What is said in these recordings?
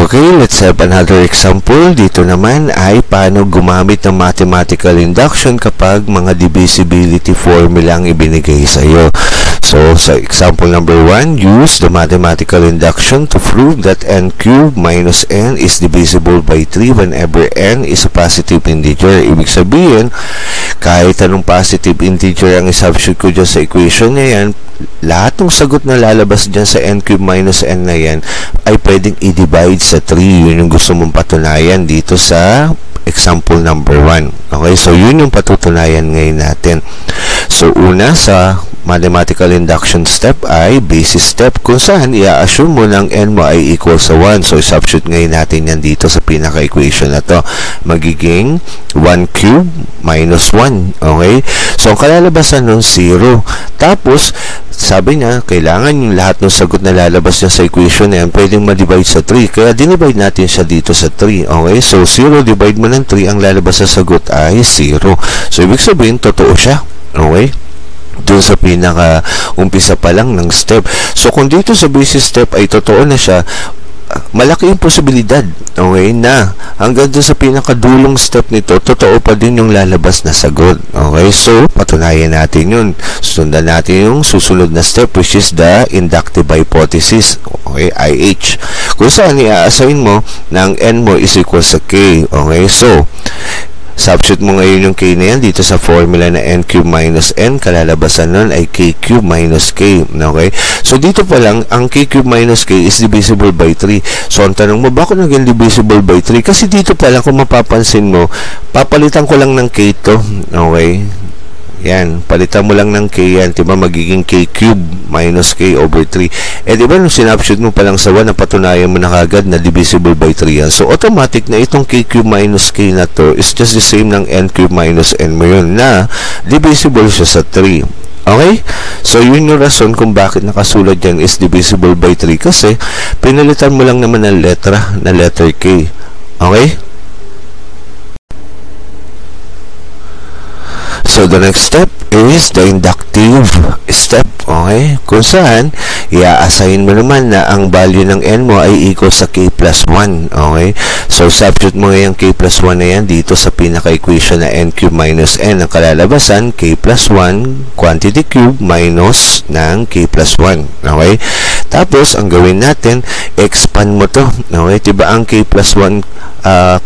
Okay, let's have another example. Dito naman ay paano gumamit ng mathematical induction kapag mga divisibility formula ang ibinigay sa iyo. So, sa example number 1, use the mathematical induction to prove that n cubed minus n is divisible by 3 whenever n is a positive integer. Ibig sabihin, kahit anong positive integer ang isubstitute ko dyan sa equation na yan, lahat ng sagot na lalabas dyan sa n cubed minus n na yan ay pwedeng i-divide sa 3. Yun yung gusto mong patunayan dito sa example number 1. Okay, so yun yung patutunayan ngayon natin. So, una sa mathematical induction step ay basis step kung saan i-assume mo ng n mo ay equal sa 1. So, substitute ngayon natin yan dito sa pinaka-equation na to. Magiging 1 cube minus 1. Okay? So, ang kalalabasan nun 0. Tapos, sabi niya, kailangan yung lahat ng sagot na lalabas niya sa equation na yan pwedeng ma-divide sa 3. Kaya, dinivide natin siya dito sa 3. Okay? So, 0 divide mo ng 3, ang lalabas sa sagot ay 0. So, ibig sabihin, totoo siya. Okay? Doon sa pinaka-umpisa pa lang ng step. So, kung dito sa basis step ay totoo na siya, malaki yung posibilidad, okay, na hanggang doon sa pinakadulong step nito, totoo pa din yung lalabas na sagot. Okay, so, patunayan natin yun. Sundan natin yung susunod na step, which is the inductive hypothesis. Okay, IH. Kung saan i-assign mo ng n mo is equal sa k. Okay, so, substitute mo ngayon yung k na yan dito sa formula na n cube minus n. Kalalabasan nun ay k cube minus k. Okay? So, dito pa lang, ang k cube minus k is divisible by 3. So, ang tanong mo, bakit naging divisible by 3? Kasi dito pa lang, kung mapapansin mo, papalitan ko lang ng k to. Okay? Yan, palitan mo lang ng k yan, diba, magiging k cube minus k over 3. Eh, diba, nung sinubstitute mo pa lang sa 1, napatunayan mo na kagad na divisible by 3 yan. So, automatic na itong k cube minus k na to is just the same ng n cube minus n mo yun, na divisible siya sa 3. Okay? So, yun yung rason kung bakit nakasulat dyan is divisible by 3. Kasi, pinalitan mo lang naman ng letter k. Okay? So, the next step is the inductive step. Okay? Kung saan, i-assign mo naman na ang value ng n mo ay equal sa k plus 1. Okay? So, substitute mo ngayon k plus 1 na yan dito sa pinaka-equation na n cube minus n. Ang kalalabasan, k plus 1 quantity cube minus ng k plus 1. Okay? Tapos, ang gawin natin, expand mo to. Okay? Diba ang k plus 1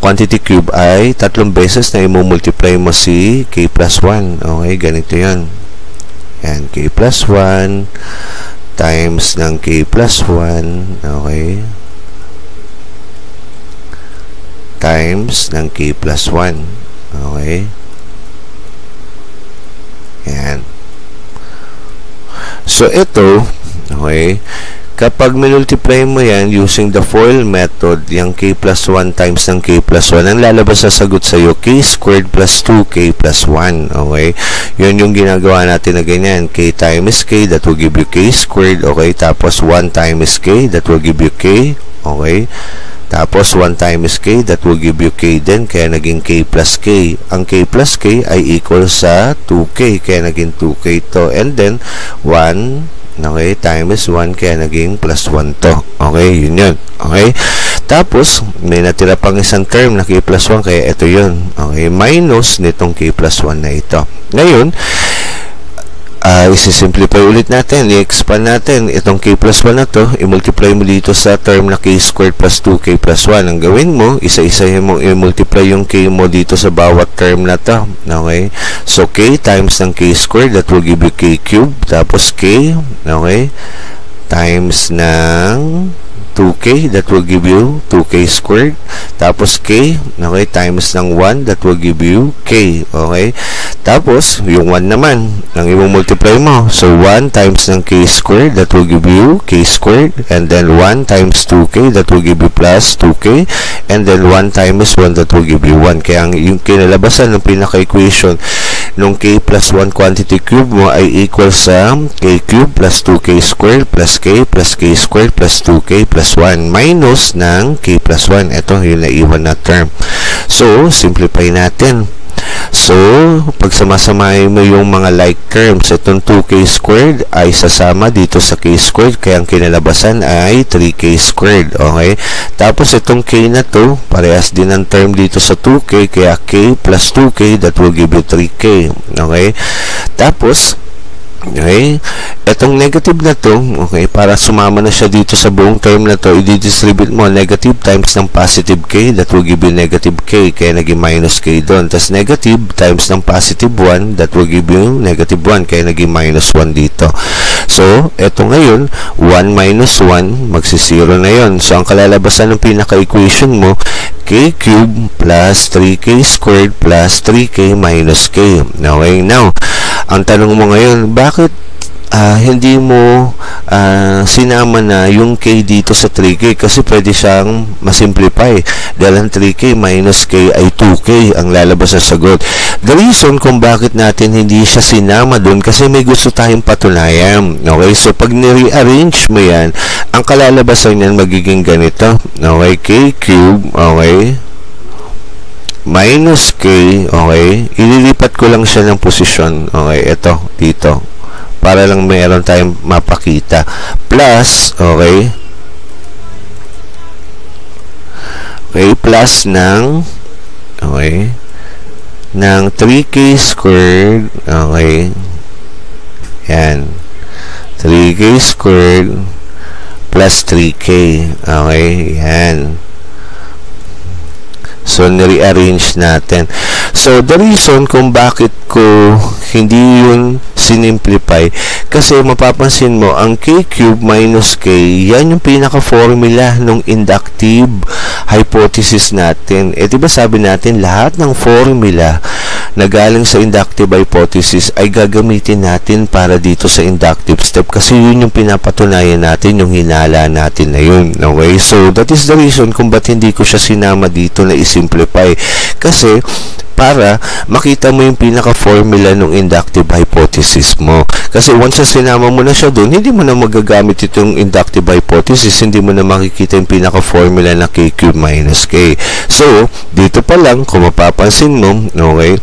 quantity cube ay 3 beses na i-multiply mo si k plus 1. Okay, ganito yan. Yan, k plus 1 times ng k plus 1. Okay. Times ng k plus 1. Okay. Yan. So, ito, okay, kapag multiply mo yan using the FOIL method, yung k plus 1 times ng k plus 1, ang lalabas sa sagot sa iyo, k squared plus 2k plus 1. Okay? Yun yung ginagawa natin na ganyan. K times k, that will give you k squared. Okay? Tapos 1 times k, that will give you k. Okay? Tapos 1 times k, that will give you k din. Kaya naging k plus k. Ang k plus k ay equal sa 2k. Kaya naging 2k to. And then, 1 okay, times 1, kaya naging plus 1 to. Okay, yun yun. Okay, tapos may natira pang isang term na k plus 1, kaya ito yun. Okay, minus nitong k plus 1 na ito. Ngayon, isi-simplify ulit natin, i-expand natin itong k plus 1 na to, i-multiply mo dito sa term na k squared plus 2k plus 1. Ang gawin mo, isa-isahin mo i-multiply yung k mo dito sa bawat term na to. Okay? So, k times ng k squared, that will give you k cubed. Tapos k, okay, times ng 2k, that will give you 2k squared. Tapos k, okay, times ng 1, that will give you k. Okay? Tapos, yung 1 naman, ang i-multiply mo. So, 1 times ng k squared, that will give you k squared. And then, 1 times 2k, that will give you plus 2k. And then, 1 times 1, that will give you 1. Kaya, yung kinalabasan ng pinaka-equation nung k plus 1 quantity cube mo ay equal sa k cube plus 2k squared plus k squared plus 2k plus 1 minus ng k plus 1. Ito yung naiwan na term. So, simplify natin. So, pag samasamahin mo yung mga like terms, itong 2k squared ay sasama dito sa k squared, kaya ang kinalabasan ay 3k squared. Okay? Tapos, itong k na to, parehas din ang term dito sa 2k, kaya k plus 2k, that will give you 3k. Okay? Tapos, okay, etong negative na to, okay, para sumama na siya dito sa buong term na to, i-distribute mo negative times ng positive k, that will give you negative k, kaya naging minus k doon. Tapos negative times ng positive 1, that will give you negative 1, kaya naging minus 1 dito. So, eto ngayon, 1 minus 1, magsisiro na yon. So, ang kalalabasan ng pinaka-equation mo, k cubed plus 3k squared plus 3k minus k. Okay, now, ang tanong mo ngayon, bakit hindi mo sinama na yung k dito sa 3k? Kasi pwede siyang masimplify. Dahil ang 3k minus k ay 2k ang lalabas na sagot. The reason kung bakit natin hindi siya sinama dun, kasi may gusto tayong patunayan. Okay? So, pag ni-rearrange mo yan, ang kalalabasan yan magiging ganito. Okay? K cube, okay? Minus k, okay, ililipat ko lang siya ng posisyon, okay, ito, dito, para lang mayroon tayong mapakita, plus, okay, plus ng, okay, ng 3k squared, okay, yan, 3k squared, plus 3k, okay, yan. So, ni-rearrange natin. So, the reason kung bakit ko hindi yun sinimplify, kasi mapapansin mo, ang k cube minus k, yan yung pinaka-formula ng inductive hypothesis natin. Eh, diba sabi natin, lahat ng formula na galing sa inductive hypothesis ay gagamitin natin para dito sa inductive step, kasi yun yung pinapatunayan natin, yung hinala natin na yun. Okay? So, that is the reason kung ba't hindi ko siya sinama dito na simplify, kasi para makita mo yung pinaka-formula ng inductive hypothesis mo. Kasi once na sinama mo na siya doon, hindi mo na magagamit itong inductive hypothesis, hindi mo na makikita yung pinaka-formula na k cube minus k. So, dito pa lang, kung mapapansin mo, okay,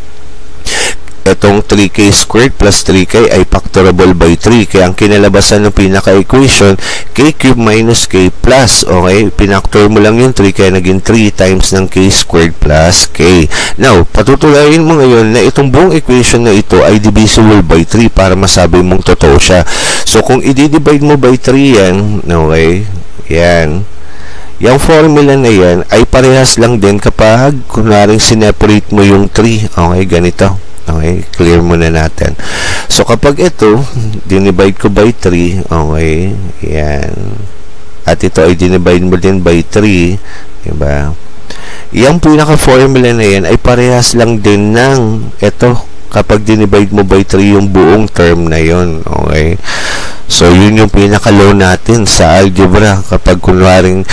itong 3k squared plus 3k ay factorable by 3. Kaya ang kinalabasan ng pinaka-equation, k cube minus k plus, okay, pinactor mo lang yung 3, kaya naging 3 times ng k squared plus k. Now, patutulayin mo ngayon na itong buong equation na ito ay divisible by 3 para masabi mong totoo siya. So, kung i-divide mo by 3 yan, okay, yan, yung formula na yan ay parehas lang din kapag kunaring sineparate mo yung 3, okay, ganito. Okay, clear muna natin. So, kapag ito, dinivide ko by 3, okay, yan. At ito ay dinivide mo din by 3, diba? Yung pinaka-formula na yan ay parehas lang din ng ito, kapag dinivide mo by 3 yung buong term na yon. Okay? So, yun yung pinaka-law natin sa algebra. Kapag kunwaring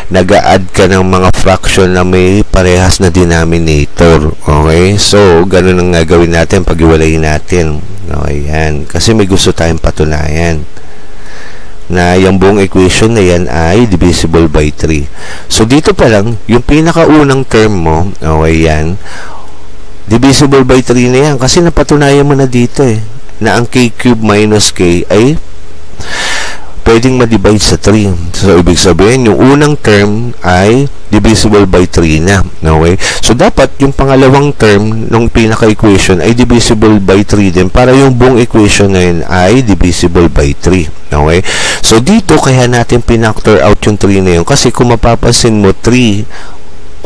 nag-a-add ka ng mga fraction na may parehas na denominator. Okay? So, ganun ang gagawin natin pag iwalayin natin. Okay, yan. Kasi may gusto tayong patunayan na yung buong equation na yan ay divisible by 3. So, dito pa lang, yung pinakaunang term mo, okay, yan, divisible by 3 na yan. Kasi napatunayan mo na dito eh, na ang k cube minus k ay pwedeng ma-divide sa 3. So, ibig sabihin, yung unang term ay divisible by 3 na. Okay? So, dapat yung pangalawang term ng pinaka-equation ay divisible by 3 din para yung buong equation na yun ay divisible by 3. Okay? So, dito kaya natin pinactor out yung 3 na yun. Kasi kung mapapansin mo, 3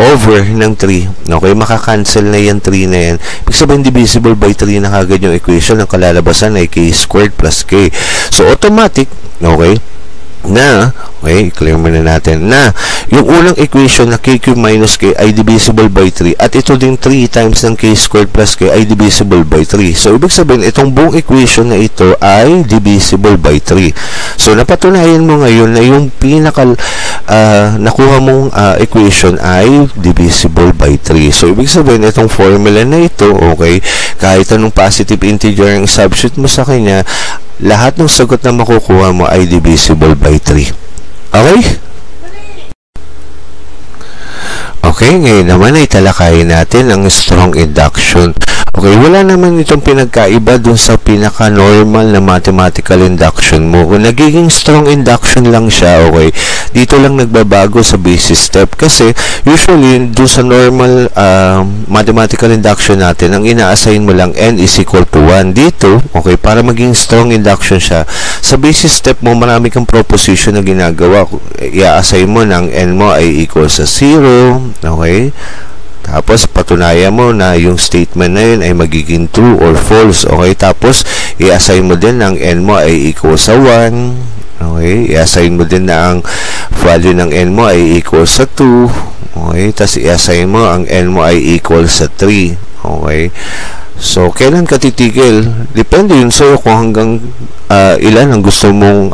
over ng 3, okay, makakancel na yan 3 na yan. Ibig sabihin, divisible by 3 na kagad yung equation. Ang kalalabasan ay k squared plus k. So, automatic, okay, na, okay, clear muna natin, na yung unang equation na k cube minus k ay divisible by 3 at ito din 3 times ng k squared plus k ay divisible by 3. So, ibig sabihin, itong buong equation na ito ay divisible by 3. So, napatunayan mo ngayon na yung pinaka nakuha mong equation ay divisible by 3. So, ibig sabihin, itong formula na ito, okay, kahit anong positive integer ang substitute mo sa kanya, lahat ng sagot na makukuha mo ay divisible by 3. Okay? Okay, ngayon naman ay talakayin natin ang strong induction. Okay, wala naman itong pinagkaiba dun sa pinaka-normal na mathematical induction mo. Kung nagiging strong induction lang siya, okay, dito lang nagbabago sa basis step. Kasi, usually, dun sa normal mathematical induction natin, ang ina-assign mo lang n is equal to 1. Dito, okay, para maging strong induction siya, sa basis step mo, marami kang proposition na ginagawa. I-assign mo ng n mo ay equal sa 0, okay? Tapos, patunayan mo na yung statement na yun ay magiging true or false. Okay? Tapos, i-assign mo din ng n mo ay equal sa 1. Okay? I-assign mo din na ang value ng n mo ay equal sa 2. Okay? Tapos, i-assign mo ang n mo ay equal sa 3. Okay? So, kailan ka titigil? Depende yun sa'yo kung hanggang ilan ang gusto mong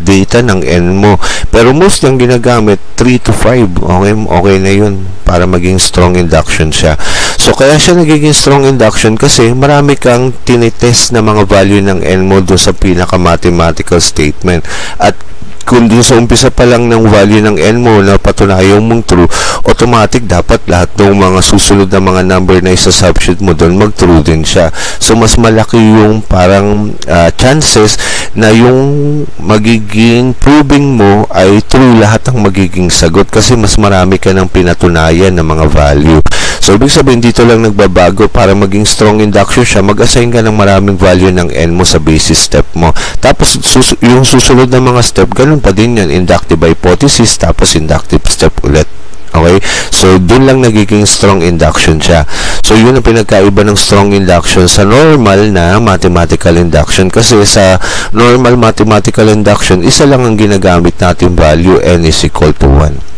data ng n mo. Pero most yung ginagamit, 3 to 5. Okay? Okay na yun para maging strong induction siya. So, kaya siya nagiging strong induction kasi marami kang tinitest na mga value ng n mo doon sa pinaka-mathematical statement. At kung dun sa umpisa pa lang ng value ng n mo na patunayan mong true, automatic dapat lahat ng mga susunod na mga number na isa-substitute mo doon mag-true din siya. So, mas malaki yung parang chances na yung magiging proving mo ay true lahat ang magiging sagot kasi mas marami ka ng pinatunayan na mga value. So, ibig sabihin dito lang nagbabago para maging strong induction siya, mag-assign ka ng maraming value ng n mo sa basis step mo. Tapos, yung susunod na mga step, ganun pa din yan, inductive hypothesis, tapos inductive step ulit. Okay? So, dun lang nagiging strong induction siya. So, yun ang pinagkaiba ng strong induction sa normal na mathematical induction. Kasi sa normal mathematical induction, isa lang ang ginagamit natin value, n is equal to 1.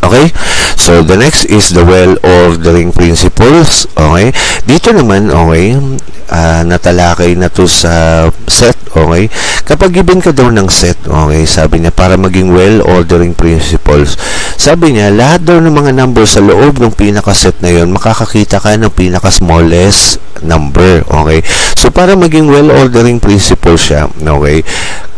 Okay? So, the next is the well-ordering principles. Okay? Dito naman, okay, natalakay na to sa set. Okay? Kapag given ka daw ng set, okay, sabi niya, para maging well-ordering principles, sabi niya, lahat daw ng mga number sa loob ng pinaka-set na yon, makakakita ka ng pinaka-smallest number. Okay? So, para maging well-ordering principle siya, okay,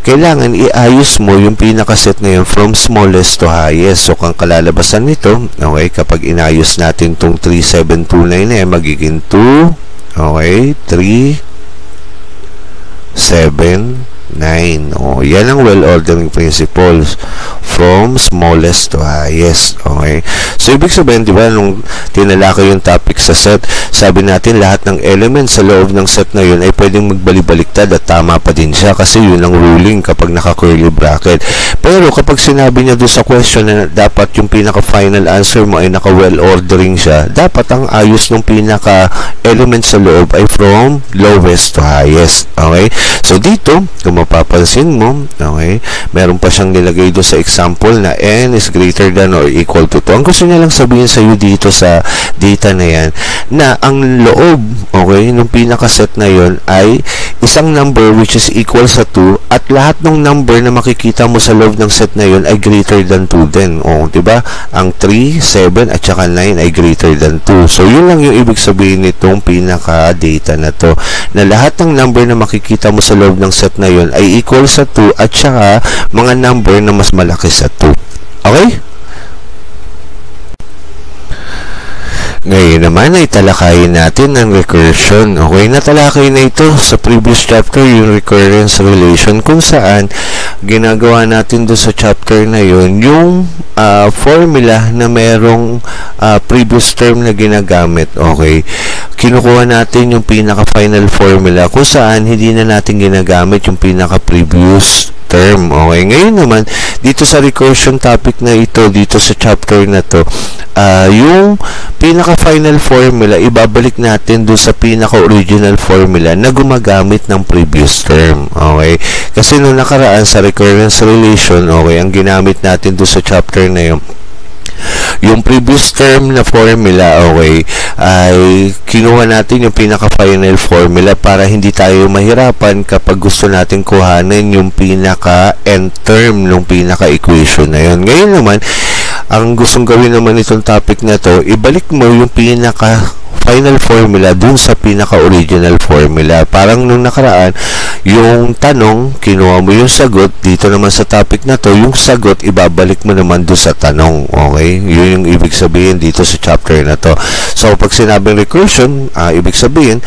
kailangan iayos mo yung pinakaset na yun from smallest to highest. So, kung kalalabasan nito, okay, kapag inayos natin itong 3729 na yan, magiging 2, okay, 3, 7, 9. Oh, yan ang well-ordering principles from smallest to highest. Okay? So, ibig sabihin, di ba, nung tinalakay yung topic sa set, sabi natin lahat ng elements sa loob ng set na yun ay pwedeng magbalik-baliktad at tama pa din siya kasi yun ang ruling kapag naka-curly bracket. Pero kapag sinabi niya doon sa question na dapat yung pinaka-final answer mo ay naka-well-ordering siya, dapat ang ayos ng pinaka-element sa loob ay from lowest to highest. Okay? So, dito, kung mapapansin mo, okay, meron pa siyang nilagay doon sa example na n is greater than or equal to 2. Ang gusto niya lang sabihin sa iyo dito sa data na yan, na ang loob, okay, ng pinaka-set na yon ay isang number which is equal sa 2 at lahat ng number na makikita mo sa loob ng set na yon ay greater than 2 din. O, diba? Ang 3, 7, at saka 9 ay greater than 2. So, yun lang yung ibig sabihin nitong pinaka-data na to, na lahat ng number na makikita mo sa loob ng set na yon ay equal sa 2 at saka mga number na mas malaki sa 2. Okay? Ngayon naman ay talakayin natin ang recursion. Okay, natalakay na ito sa previous chapter, yung recurrence relation, kung saan ginagawa natin doon sa chapter na yun yung formula na merong previous term na ginagamit. Okay, kinukuha natin yung pinaka-final formula kung saan hindi na natin ginagamit yung pinaka-previous term. Okay, ngayon naman dito sa recursion topic na ito, dito sa chapter na to, yung pinaka-final formula ibabalik natin doon sa pinaka-original formula na gumagamit ng previous term. Okay, kasi nung nakaraan sa recurrence relation, okay, ang ginamit natin doon sa chapter na yun, yung previous term na formula, okay, ay kinuha natin yung pinaka-final formula para hindi tayo mahirapan kapag gusto natin kuhanin yung pinaka-end term ng pinaka-equation na yun. Ngayon naman, ang gustong gawin naman itong topic na to, ibalik mo yung pinaka final formula dun sa pinaka-original formula. Parang nung nakaraan, yung tanong, kinuha mo yung sagot. Dito naman sa topic na to, yung sagot, ibabalik mo naman dun sa tanong. Okay? Yun yung ibig sabihin dito sa chapter na to. So, pag sinabing recursion, ibig sabihin,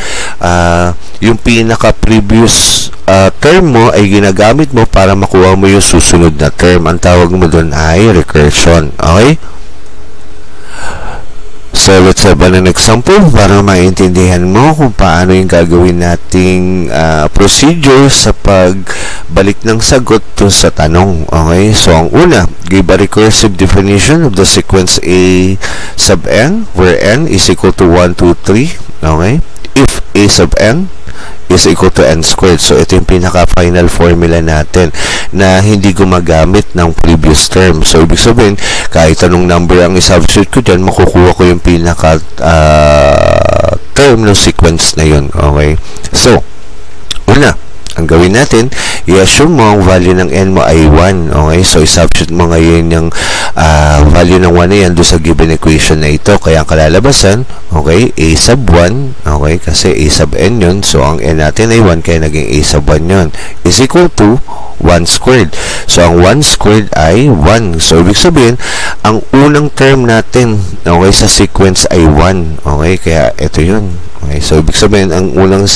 yung pinaka-previous term mo ay ginagamit mo para makuha mo yung susunod na term. Ang tawag mo dun ay recursion. Okay? So, let's have an example para maintindihan mo kung paano yung gagawin nating procedure sa pagbalik ng sagot dun sa tanong. Okay? So, ang una, give a recursive definition of the sequence A sub n, where n is equal to 1, 2, 3. Okay? If A sub n is equal to n squared. So, ito yung pinaka-final formula natin na hindi gumagamit ng previous term. So, ibig sabihin, kahit anong number ang isubstitute ko dyan, makukuha ko yung pinaka-term ng sequence na yun. Okay? So, una, ang gawin natin, i-assume mo ang value ng n mo ay 1. Okay? So, i-substitute mo ngayon yung value ng 1 na yan doon sa given equation na ito. Kaya ang kalalabasan, okay, a sub 1, okay, kasi a sub n yun. So, ang n natin ay 1, kaya naging a sub 1 yun. Is equal to 1 squared. So, ang 1 squared ay 1. So, ibig sabihin, ang unang term natin, okay, sa sequence ay 1. Okay? Kaya, ito yun. Okay, so ibig sabihin ang unang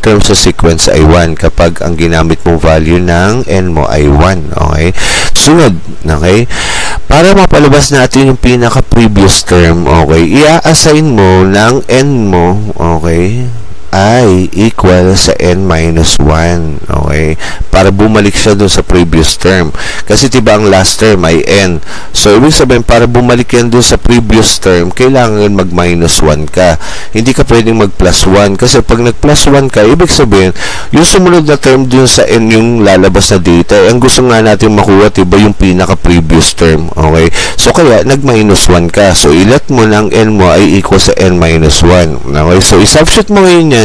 term sa sequence ay 1 kapag ang ginamit mong value ng n mo ay 1. Okay? Sunod, okay? Para mapalabas natin yung pinaka previous term, okay? I-assign mo ng n mo, okay, ay equal sa n minus 1. Okay? Para bumalik siya dun sa previous term. Kasi diba ang last term ay n. So, ibig sabihin, para bumalik yan dun sa previous term, kailangan mag-minus 1 ka. Hindi ka pwedeng mag-plus 1. Kasi pag nag-plus 1 ka, ibig sabihin, yung sumunod na term dun sa n yung lalabas na data, ang gusto nga natin makuha, diba yung pinaka-previous term. Okay? So, kaya, nag-minus 1 ka. So, ilat mo ng n mo ay equal sa n minus 1. Okay? So, isubstitute mo ngayon yan,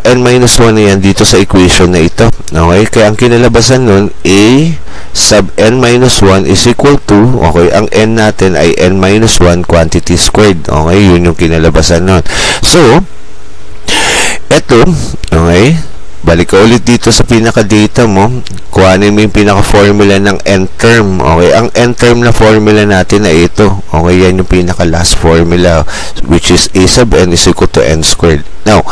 n minus 1 na yan dito sa equation na ito. Okay? Kaya ang kinalabasan nun, a sub n minus 1 is equal to, okay, ang n natin ay n minus 1 quantity squared. Okay? Yun yung kinalabasan nun. So, eto, okay, balik ka ulit dito sa pinaka-data mo, kuhanin mo yung pinaka-formula ng n-term. Okay? Ang n-term na formula natin ay ito. Okay? Yan yung pinaka-last formula, which is a sub n is equal to n squared. Now,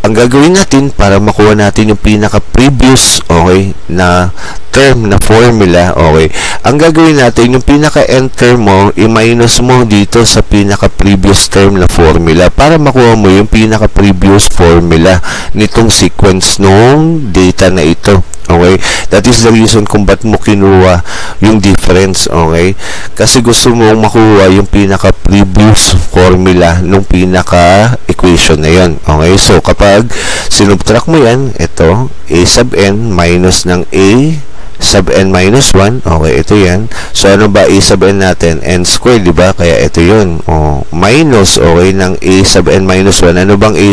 ang gagawin natin para makuha natin yung pinaka-previous, okay, na term na formula, okay, ang gagawin natin, yung pinaka-n term mo, i-minus mo dito sa pinaka-previous term na formula para makuha mo yung pinaka-previous formula nitong sequence nung data na ito. Okay? That is the reason kung ba't mo kinuha yung difference. Okay? Kasi gusto mo makuha yung pinaka-previous formula nung pinaka-equation na yun. Okay? So, kapag sinubtract mo yan, ito, a sub n minus ng a sub n minus 1. Okay, ito yan. So, ano ba a sub n natin? N squared, diba? Kaya ito yun. Minus, okay, ng a sub n minus 1. Ano bang a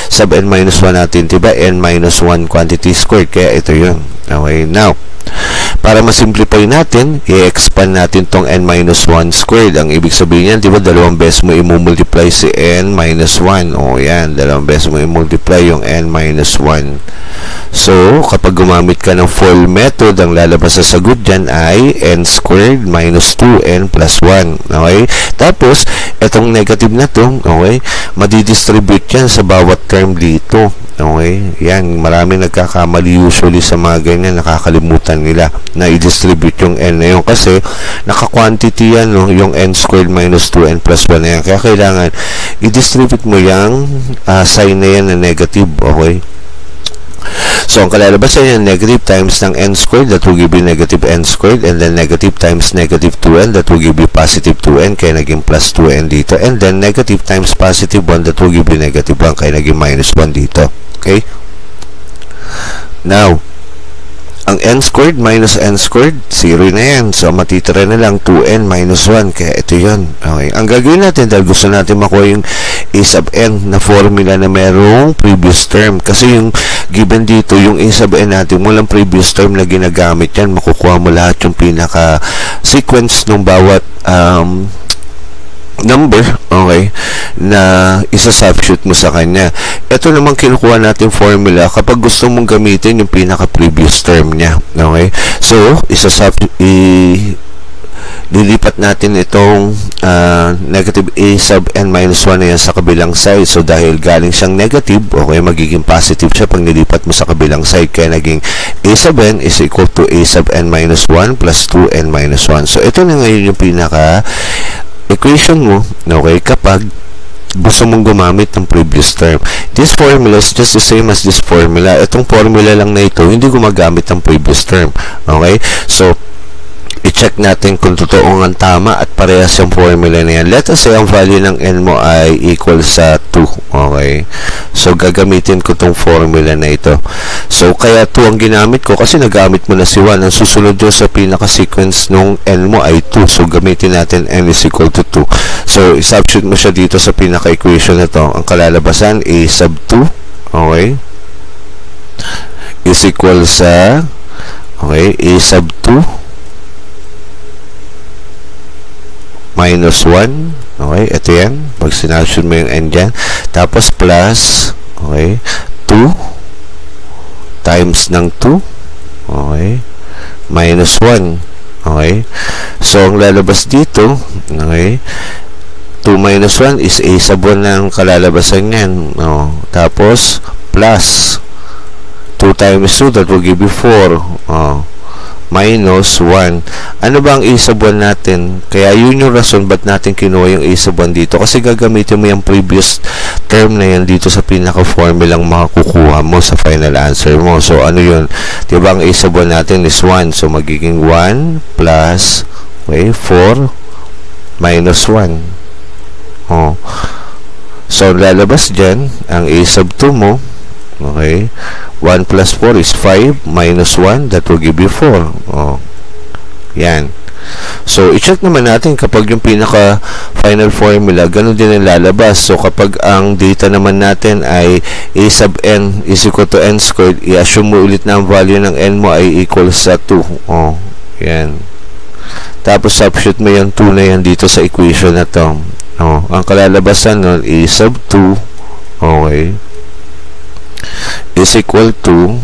sub n minus 1 natin? Diba? N minus 1 quantity squared. Kaya ito yun. Okay, now, para masimplify natin, i-expand natin tong n minus 1 squared. Ang ibig sabihin yan, diba, dalawang beses mo i-multiply si n minus 1. O, yan, dalawang beses mo i-multiply yung n minus 1. So, kapag gumamit ka ng full method, ang lalabas sa sagot dyan ay n squared minus 2n plus 1. Okay? Tapos, itong negative na to, okay, madidistribute yan sa bawat term dito. Okay? Yan, maraming nagkakamali usually sa mga ganyan, nakakalimutan nila na i-distribute yung n na yun kasi naka-quantity yan, no? Yung n squared minus 2n plus 1 na yan. Kaya kailangan i-distribute mo yung sign na yan na negative. Okay? So, ang kalalabasan yan, negative times ng n squared, that will give you negative n squared, and then negative times negative 2n, that will give you positive 2n, kaya naging plus 2n dito, and then negative times positive 1, that will give you negative 1, kaya naging minus 1 dito. Okay? Now, ang n squared minus n squared, 0 na yan. So, matitira na lang 2n minus 1. Kaya ito yun. Okay. Ang gagawin natin, dahil gusto natin makuha yung a sub n na formula na merong previous term. Kasi yung given dito, yung a sub n natin, walang previous term na ginagamit yan. Makukuha mo lahat yung pinaka-sequence ng bawat number, okay, na isa-substitute mo sa kanya. Ito naman kinukuha natin formula kapag gusto mong gamitin yung pinaka-previous term niya, okay. So, lilipat natin itong negative a sub n minus 1 na yan sa kabilang side. So, dahil galing siyang negative, okay, magiging positive siya pag nilipat mo sa kabilang side. Kaya naging a sub n is equal to a sub n minus 1 plus 2n minus 1. So, ito na ngayon yung pinaka equation mo, okay, kapag gusto mong gumamit ng previous term. This formula is just the same as this formula. Itong formula lang na ito, hindi gumagamit ng previous term. Okay? So, i-check natin kung totoo ang tama at parehas yung formula na yan. Let us say ang value ng n mo ay equal sa 2. Okay? So, gagamitin ko tong formula na ito. So, kaya 2 ang ginamit ko kasi nagamit mo na si 1. Ang susunod doon sa pinaka-sequence nung n mo ay 2. So, gamitin natin n is equal to 2. So, i-substitute mo siya dito sa pinaka-equation na to. Ang kalalabasan, a sub 2. Okay? Is equal sa, okay, a sub 2 minus 1, okay, ito yan, pag sinasyon mo yung n dyan, tapos plus, okay, 2 times ng 2, okay, minus 1, okay, so ang lalabas dito, okay, 2 minus 1 is a sub 1 ng kalalabasan yan, tapos plus 2 times 2, that will give you 4, minus 1. Ano ba ang a sub 1 natin? Kaya yun yung rason ba't natin kinuha yung a sub 1 dito. Kasi gagamitin mo yung previous term na yan dito sa pinaka-formulang makukuha mo sa final answer mo. So, ano yun? Diba ang a sub 1 natin is 1. So, magiging 1 plus, okay, 4 minus 1. Oh. So, lalabas dyan, ang a sub 2 mo, okay, 1 plus 4 is 5 minus 1, that will give you 4. Oh. Yan. So, i-check naman natin kapag yung pinaka final formula, ganun din ang lalabas. So, kapag ang data naman natin ay a sub n is equal to n squared, i-assume mo ulit na ang value ng n mo ay equal sa 2. Oh. Yan. Tapos, substitute mo yung 2 na yan dito sa equation na to. Oh. Ang kalalabasan nun, a sub 2, okay, is equal to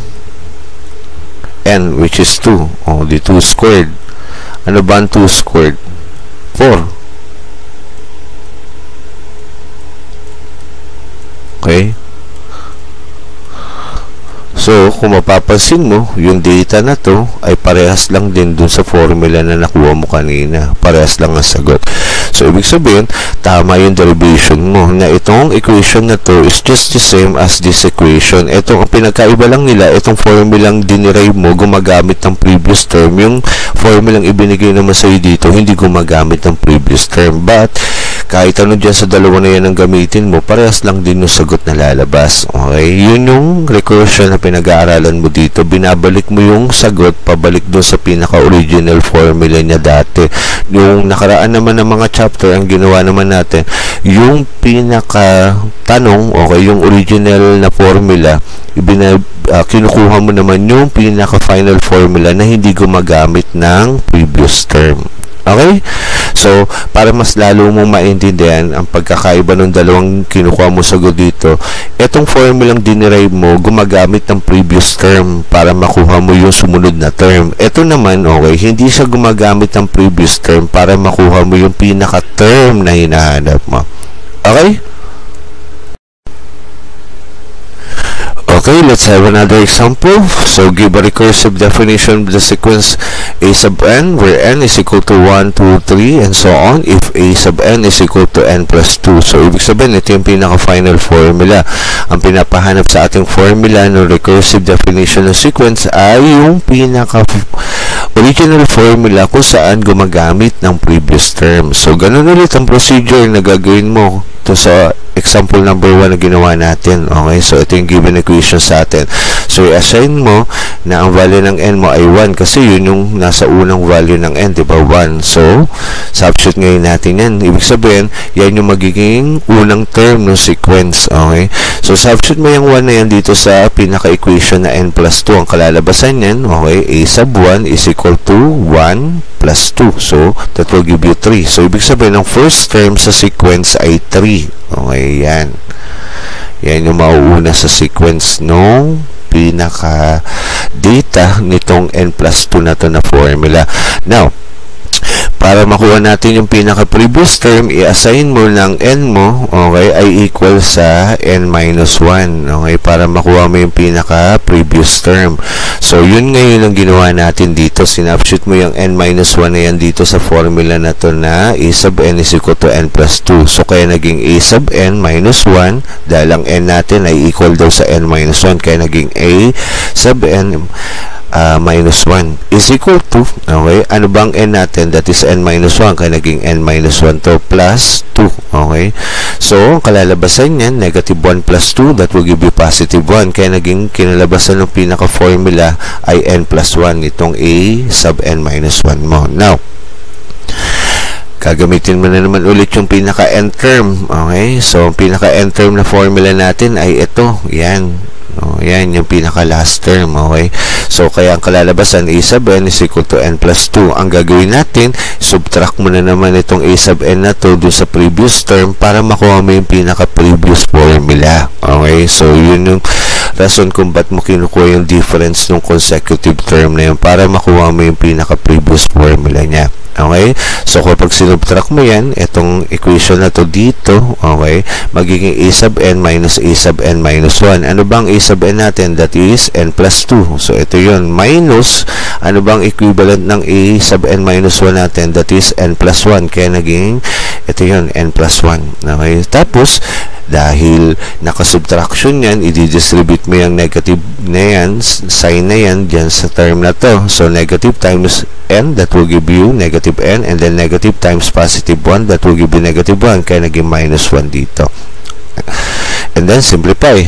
n, which is 2. Oh, di 2 squared. Ano ba ang 2 squared? 4. Okay? So, kung mapapansin mo, yung data na to ay parehas lang din dun sa formula na nakuha mo kanina. Parehas lang ang sagot. So, ibig sabihin, tama yung derivation mo na itong equation na to is just the same as this equation. Itong pinagkaiba lang nila, itong formulang dinerive mo, gumagamit ng previous term. Yung formulang ibinigay naman sa'yo dito, hindi gumagamit ng previous term. But, kahit ano dyan sa dalawa na yan ang gamitin mo, parehas lang din yung sagot na lalabas. Okay? Yun yung recursion na pinag-aaralan mo dito. Binabalik mo yung sagot pabalik doon sa pinaka-original formula niya dati. Yung nakaraan naman ng mga chapter, ang ginawa naman natin, yung pinaka-tanong, okay, yung original na formula, kinukuha mo naman yung pinaka-final formula na hindi gumagamit ng previous term. Okay? So, para mas lalo mong maintindihan ang pagkakaiba ng dalawang kinukuha mo sagot dito, itong formulang dinerive mo, gumagamit ng previous term para makuha mo yung sumunod na term. Ito naman, okay, hindi siya gumagamit ng previous term para makuha mo yung pinaka-term na hinahanap mo. Okay? Okay, let's have another example. So, give a recursive definition of the sequence a sub n, where n is equal to 1, 2, 3, and so on, if a sub n is equal to n plus 2. So, ibig sabihin, ito yung pinaka-final formula. Ang pinapahanap sa ating formula ng recursive definition ng sequence ay yung pinaka-original formula kung saan gumagamit ng previous term. So, ganun ulit ang procedure na gagawin mo to sa example number 1 na ginawa natin. Okay, so ito yung given equation sa atin. So, i-assign mo na ang value ng n mo ay 1 kasi yun yung nasa unang value ng n, diba? 1. So, substitute ngayon natin yan. Ibig sabihin, yan yung magiging unang term ng sequence. Okay, so substitute mo yung 1 na yan dito sa pinaka-equation na n plus 2. Ang kalalabasan yan, okay, a sub 1 is equal to 1 plus 2. So, that will give you 3. So, ibig sabihin, ang first term sa sequence ay 3. Okay, yan. Yan yung mauuna sa sequence nung pinaka-data nitong n plus 2 na to na formula. Now, para makuha natin yung pinaka-previous term, i-assign mo ng n mo, okay, ay equal sa n minus 1. Okay, para makuha mo yung pinaka-previous term. So, yun ngayon ang ginawa natin dito. Sinapshoot mo yung n minus 1 na yan dito sa formula na to na a sub n is equal to n plus 2. So, kaya naging a sub n minus 1 dahil ang n natin ay equal daw sa n minus 1. Kaya naging a sub n minus 1 is equal to, okay, ano bang n natin? That is n minus 1, kaya naging n minus 1 to plus 2, okay? So, kalalabasan yan, negative 1 plus 2, that will give you positive 1, kaya naging kinalabasan ng pinaka-formula ay n plus 1, itong a sub n minus 1 mo. Now, gagamitin mo na naman ulit yung pinaka-n term, okay? So, pinaka-n term na formula natin ay ito, yan. Yan yung pinaka-last term, okay? So, kaya ang kalalabasan, a sub n is equal to n plus 2. Ang gagawin natin, subtract mo na naman itong a sub n na to doon sa previous term para makuha mo yung pinaka-previous formula. Okay? So, yun yung rason kung ba't mo kinukuha yung difference ng consecutive term na yun para makuha mo yung pinaka-previous formula niya. Okay? So, kapag sinubtract mo yan, itong equation na to dito, okay, magiging a sub n minus a sub n minus 1. Ano bang a sub n natin? That is n plus 2. So, ito yun. Minus, ano bang equivalent ng a sub n minus 1 natin? That is n plus 1. Kaya naging, ito yun, n plus 1. Okay? Tapos, dahil nakasubtraction yan, i-distribute mo yung negative na yan, sign na yan, dyan sa term na to. So, negative times n, that will give you negative n, and then negative times positive 1, that will give you negative 1, kaya naging minus 1 dito. And then, simplify.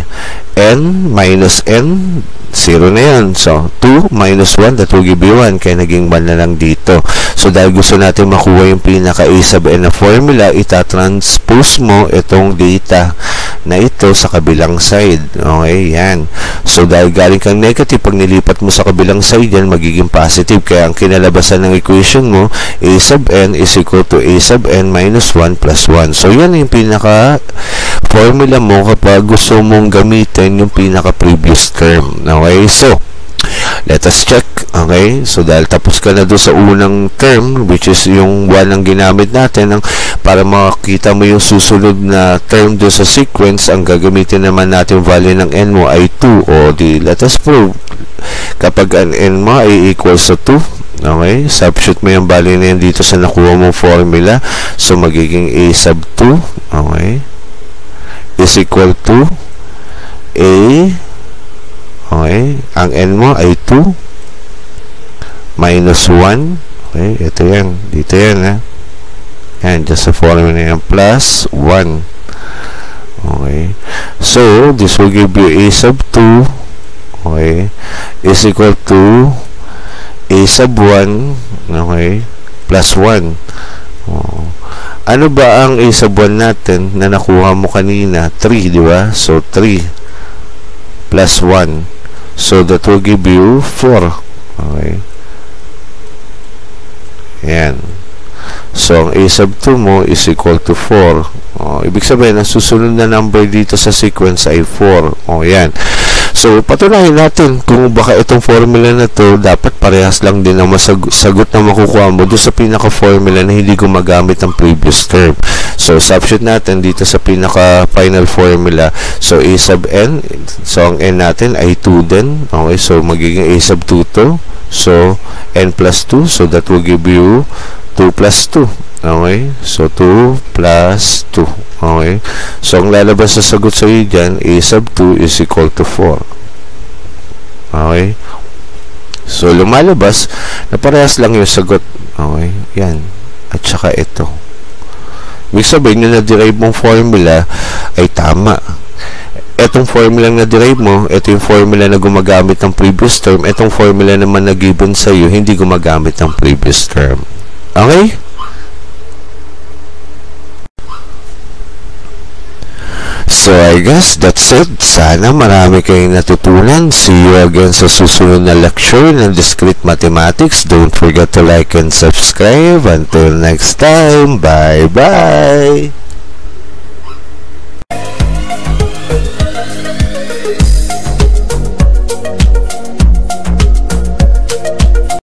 N minus n, 0 na yan. So, 2 minus 1, that will give you 1, kaya naging 1 na lang dito. So, dahil gusto natin makuha yung pinaka-a sub n na formula, itatranspose mo itong data na ito sa kabilang side. Okay, yan. So, dahil galing kang negative, pag nilipat mo sa kabilang side yan, magiging positive. Kaya ang kinalabasan ng equation mo, a sub n is equal to a sub n minus 1 plus 1. So, yan yung pinaka-formula mo kapag gusto mong gamitin yung pinaka-previous term. Okay, so, let us check. Okay, so dahil tapos ka na doon sa unang term, which is yung 1 ang ginamit natin, para makita mo yung susunod na term doon sa sequence, ang gagamitin naman natin value ng n mo ay 2. O di, let us prove. Kapag ang n mo ay equals to 2, okay, substitute mo yung value na yan dito sa nakuha mong formula. So, magiging a sub 2, okay, is equal to a, okay, ang n mo ay 2 minus 1, okay, ito yan, dito yan, ha, yan, just sa formula na yan, plus 1, okay, so, this will give you a sub 2, okay, is equal to a sub 1, okay, plus 1, oh. Ano ba ang a sub 1 natin na nakuha mo kanina? 3, di ba? So, 3 plus 1. So, that will give you 4. Okay. Yan. So, ang a sub 2 mo is equal to 4. Oh, ibig sabihin, ang susunod na number dito sa sequence ay 4. O, yan. So, patunayan natin kung baka itong formula na to dapat parehas lang din ang sagot na makukuha mo doon sa pinaka-formula na hindi gumagamit ang previous term. So, substitute natin dito sa pinaka-final formula. So, a sub n. So, ang n natin ay 2 din. Okay, so magiging a sub 2 to. So, n plus 2. So, that will give you 2 plus 2. Okay, so 2 plus 2. Okay, so ang lalabas sa sagot sa iyo dyan, a sub 2 is equal to 4. Okay, so lumalabas na parehas lang yung sagot. Okay, yan, at saka ito. Ibig sabihin yung na-derive mong formula ay tama. Etong formula na derive mo, ito yung formula na gumagamit ng previous term. Etong formula naman na given sa iyo, hindi gumagamit ng previous term. Okay? So I guess that's it. Sana marami kayong natutunan. See you again sa susunod na lecture ng Discrete Mathematics. Don't forget to like and subscribe. Until next time, bye-bye!